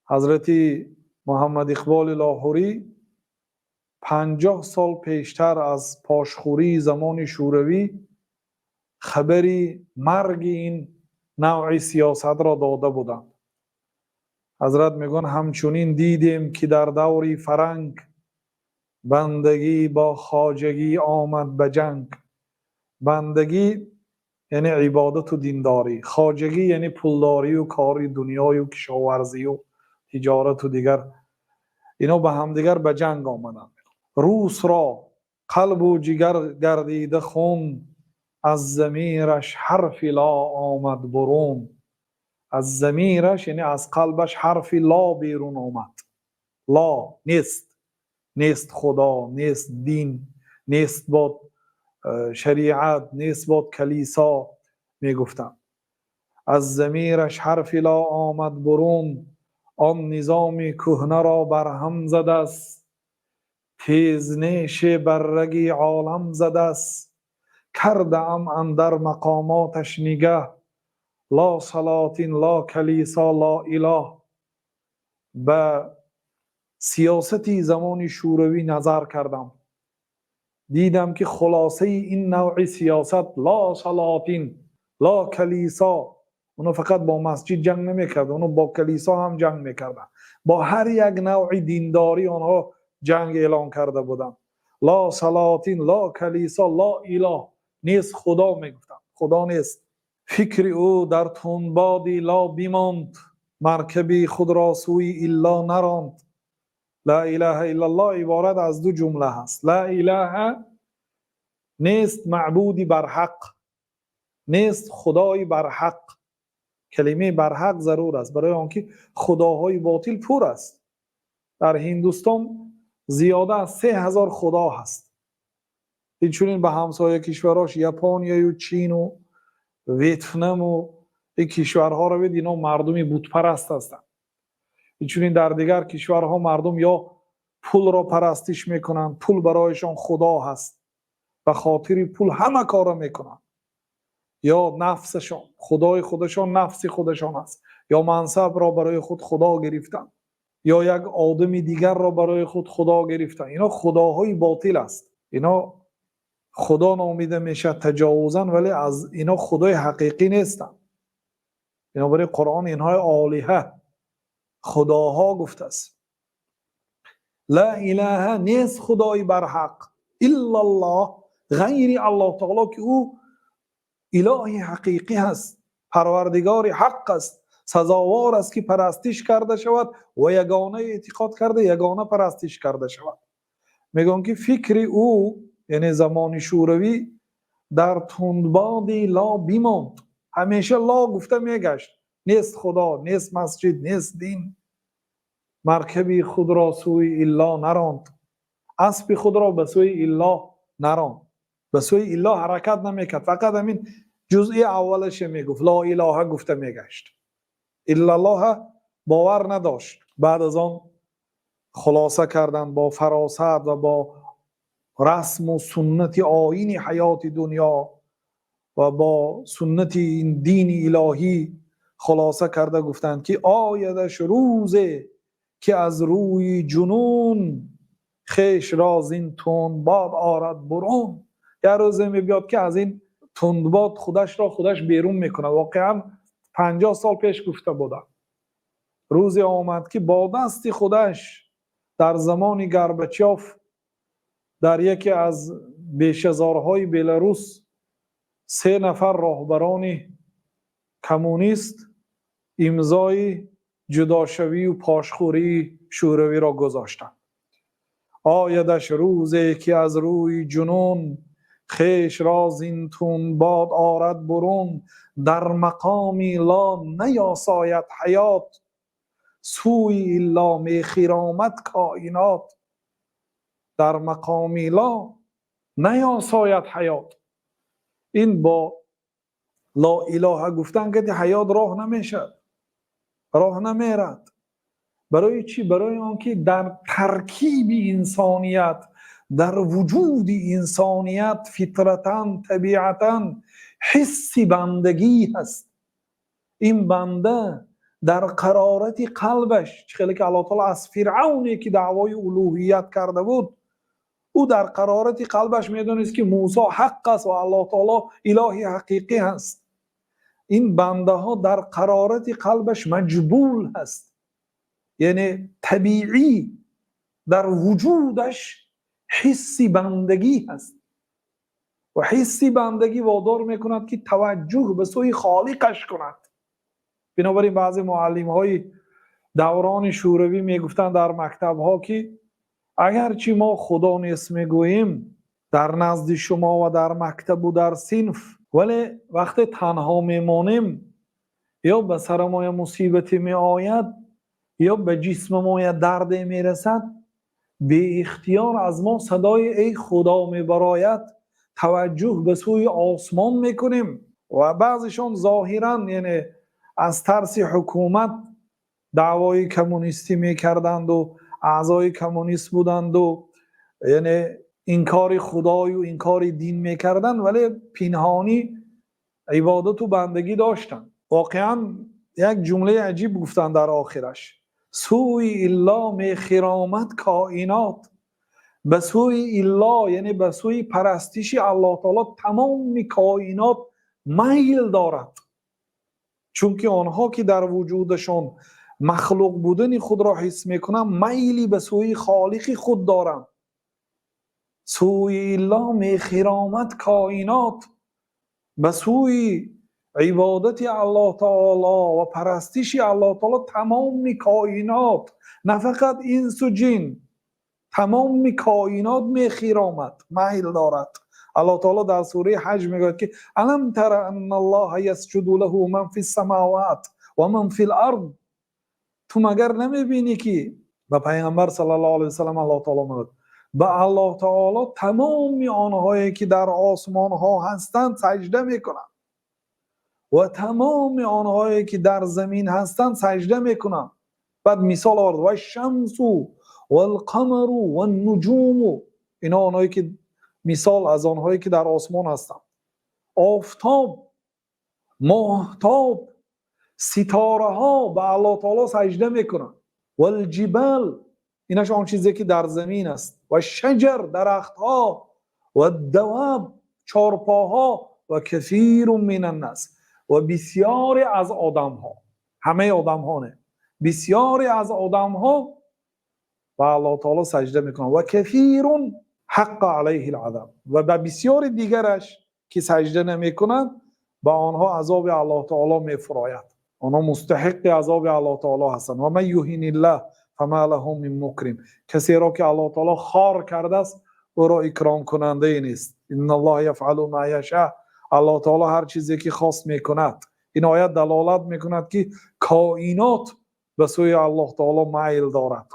حضرت محمد اقبال لاهوری 50 سال پیشتر از پاشخوری زمان شوروی خبری مرگ این نوع سیاست را داده بودند. حضرت میگن همچنین دیدیم که در دوری فرنگ بندگی با خواجگی آمد به جنگ. بندگی یعنی عبادت و دینداری، خواجگی یعنی پولداری و کاری دنیای و کشاورزی و تجارت و دیگر، اینا به همدیگر به جنگ آمدند. روس را قلب و جگر گردیده خون، از ضمیرش حرف لا آمد برون. از ضمیرش یعنی از قلبش حرف لا بیرون آمد. لا نیست، نیست خدا، نیست دین، نیست با شریعت، نیست با کلیسا میگفتن. از ضمیرش حرف لا آمد برون، آن نظام کهنه را برهم زده است. تیزنیش بر رگ عالم زده است. کرده ام اندر مقاماتش نگه، لا سلاطین لا کلیسا لا اله. به سیاستی زمان شوروی نظر کردم، دیدم که خلاصه این نوع سیاست لا سلاطین لا کلیسا، اونو فقط با مسجد جنگ نمیکرد، اونو با کلیسا هم جنگ میکردن، با هر یک نوع دینداری آنها جنگ اعلان کرده بودن. لا سلاطین لا کلیسا لا اله، نیست خدا میگفتن، خدا نیست. فکر او در تندبادی لا بیماند، مرکبی خود را سوی الا نراند. لا اله الا الله عبارت از دو جمله هست. لا اله نیست معبودی بر حق، نیست خدای بر حق. کلمه بر حق ضرور است، برای آنکه خداهای باطل پر است. در هندوستان زیاده از 3000 خدا هست. اینچنین به همسایه کشوراش ژاپن و چین و ویتنام و این کشورها رو ببینید، اینا مردمی بت پرست هستند. اینچنین در دیگر کشورها مردم یا پول را پرستش میکنن، پول برایشان خدا هست، به خاطر پول همه کارا میکنن. یا نفسشان، خدای خودشان نفس خودشان است، یا منصب را برای خود خدا گرفتن، یا یک آدم دیگر را برای خود خدا گرفتن. اینا خداهای باطل است. اینا خدا نامیده میشه تجاوزا، ولی از اینا خدای حقیقی نیستن. اینا برای قرآن اینها آلیه خداها گفته است. لا اله نیست خدای بر حق الا الله، غیر الله تعالی که او الهی حقیقی هست، پروردگار حق است، سزاوار است که پرستش کرده شود و یگانه اعتقاد کرده یگانه پرستش کرده شود. میگن که فکر او یعنی زمان شوروی در تندبادی لا بیماند، همیشه لا گفته میگشت، نیست خدا، نیست مسجد، نیست دین. مرکبی خود را سوی الا نراند، اسب خود را به سوی الا نراند، به سوی الا حرکت نمیکرد، فقط همین جزئی اولش میگفت، لا اله گفته میگشت، الا الله باور نداشت. بعد از آن خلاصه کردن با فراست و با رسم و سنت آیین حیات دنیا و با سنت این دین الهی خلاصه کرده گفتند که آیدش روزه که از روی جنون خیش را زین تندباد آرد برون. یه روزه میبیاد که از این تندباد خودش بیرون میکنه. واقعا 50 سال پیش گفته بودن. روزی آمد که با دست خودش در زمان گربچاف در یکی از بیشهزارهای بلاروس 3 نفر راهبران کمونیست امضای جداشوی و پاشخوری شوروی را گذاشتند. آیدش روزی که از روی جنون خیش را زین تندباد آرد برون. در مقامی لا نیاساید حیات، سوی الا میخرامد کائنات. در مقامی لا نیاساید حیات، این با لا اله گفتن که حیات راه نمیشه، راه نمیرد. برای چی؟ برای آنکه در ترکیب انسانیت، در وجود انسانیت فطرتاً طبیعتاً حس بندگی هست. این بنده در قرارت قلبش، خیلی که الله تعالی از فرعونی که دعوای الوهیت کرده بود، او در قرارت قلبش میدونست که موسی حق است و الله تعالی الهی حقیقی هست. این بنده ها در قرارت قلبش مجبول هست، یعنی طبیعی در وجودش حسی بندگی هست و حسی بندگی وادار میکند که توجه به سوی خالقش کند. بنابراین بعضی معلم های دوران شوروی میگفتند در مکتب ها که اگرچه ما خدا نیست میگوییم در نزد شما و در مکتب و در صنف، ولی وقت تنها میمانیم یا به سر ما مصیبتی می آید یا به جسم ما درد میرسد، به اختیار از ما صدای ای خدا میبراید، توجه به سوی آسمان میکنیم. و بعضشان ظاهرا یعنی از ترس حکومت دعوای کمونیستی میکردند و اعضای کمونیست بودند و یعنی انکار خدای و انکار دین میکردند، ولی پنهانی عبادت و بندگی داشتند. واقعا یک جمله عجیب گفتند در آخرش: سوی الله میخرامد کائنات. به سوی الله یعنی به سوی پرستش الله تعالی تمام کائنات میل دارد، چون که آنها که در وجودشان مخلوق بودن خود را حس میکنند میلی به سوی خالق خود دارند. سوی الله میخرامد کائنات، به سوی عبادت الله تعالی و پرستش الله تعالی تمام کائنات، نه فقط انس و جن، تمام کائنات میخرامد، میل دارد. الله تعالی در سوره حج میگه که الم تر ان الله یسجد له من فی السماوات و من فی الارض. تو مگر نمیبینی که به پیامبر صلی الله علیه و سلم الله تعالی میگه به الله تعالی تمام آنهایی که در آسمان ها هستند سجده میکنند و تمام آنهایی که در زمین هستند سجده میکنند. بعد مثال آورد: و الشمس و القمر و النجوم. اینا آنهایی که مثال از آنهایی که در آسمان هستند. آفتاب، ماهتاب، ستاره ها به الله تعالی سجده میکنند. و الجبال، اینش آن چیزی که در زمین است. و شجر، درخت ها. و الدواب، چارپاها. و کثیر من الناس، و بسیاری از آدم ها، همه آدم ها نه، بسیاری از آدم ها به الله تعالی سجده میکنند. و کثیر حق علیه العذاب، و به بسیاری دیگرش که سجده نمیکنند به آنها عذاب الله تعالی میفراید. آنها مستحق عذاب الله تعالی هستند. و من یهین الله فما له من مکرم. کسی را که الله تعالی خوار کرده است او را اکرام کننده نیست. ان الله یفعل ما یشاء. الله تعالی هر چیزی که خواست میکند. این آیت دلالت میکند که کائنات به سوی الله تعالی میل دارد.